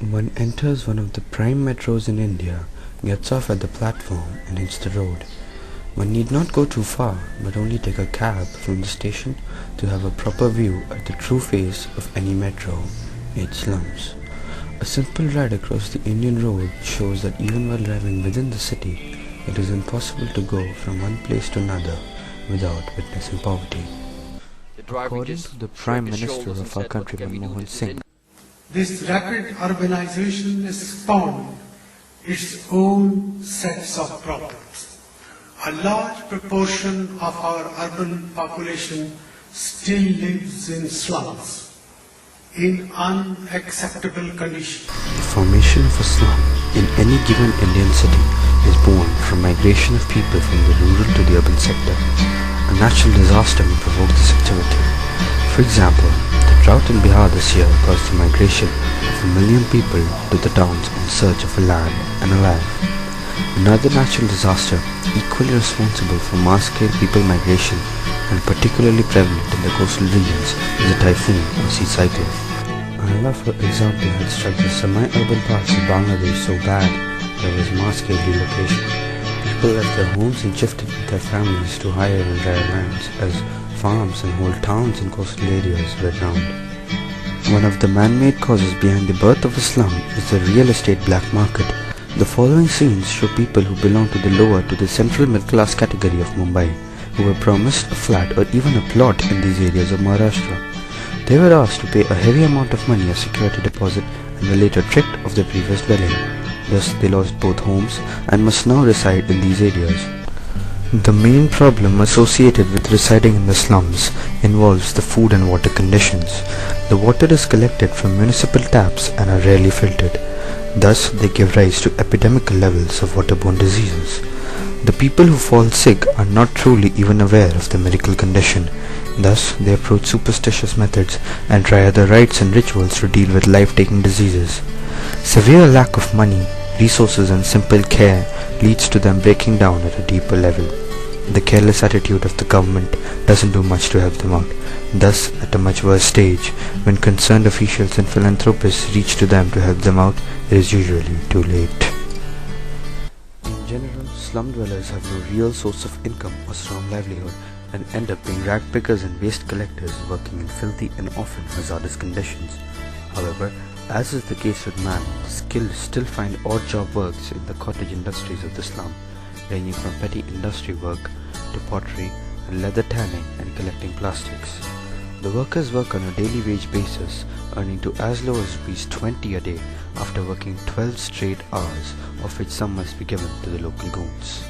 One enters one of the prime metros in India, gets off at the platform and hits the road. One need not go too far, but only take a cab from the station to have a proper view at the true face of any metro, its slums. A simple ride across the Indian road shows that even while driving within the city, it is impossible to go from one place to another without witnessing poverty. According to the Prime Minister of our country, Manmohan Singh, this rapid urbanization has spawned its own sets of problems. A large proportion of our urban population still lives in slums, in unacceptable conditions. the formation of a slum in any given Indian city is born from migration of people from the rural to the urban sector. A natural disaster may provoke this activity. For example, the drought in Bihar this year caused the migration of 1 million people to the towns in search of a land and a life. Another natural disaster equally responsible for mass-scale people migration and particularly prevalent in the coastal regions is a typhoon or sea cyclone. Allah, for example, had struck the semi-urban parts of Bangladesh so bad there was mass-scale relocation. People left their homes and shifted with their families to higher and drier lands as farms and whole towns in coastal areas were drowned. One of the man-made causes behind the birth of a slum is the real estate black market. The following scenes show people who belong to the lower to the central middle-class category of Mumbai, who were promised a flat or even a plot in these areas of Maharashtra. They were asked to pay a heavy amount of money as security deposit and were later tricked of their previous dwelling. Thus, they lost both homes and must now reside in these areas. The main problem associated with residing in the slums involves the food and water conditions. The water is collected from municipal taps and are rarely filtered. Thus, they give rise to epidemic levels of waterborne diseases. The people who fall sick are not truly even aware of the medical condition. Thus, they approach superstitious methods and try other rites and rituals to deal with life-taking diseases. Severe lack of money, resources and simple care leads to them breaking down at a deeper level. The careless attitude of the government doesn't do much to help them out. Thus, at a much worse stage, when concerned officials and philanthropists reach to them to help them out, it is usually too late. In general, slum dwellers have no real source of income or strong livelihood and end up being rag pickers and waste collectors working in filthy and often hazardous conditions. However, as is the case with man, the skilled still find odd job works in the cottage industries of the slum, ranging from petty industry work to pottery and leather tanning and collecting plastics. The workers work on a daily wage basis, earning to as low as ₹20 a day after working 12 straight hours, of which some must be given to the local goons.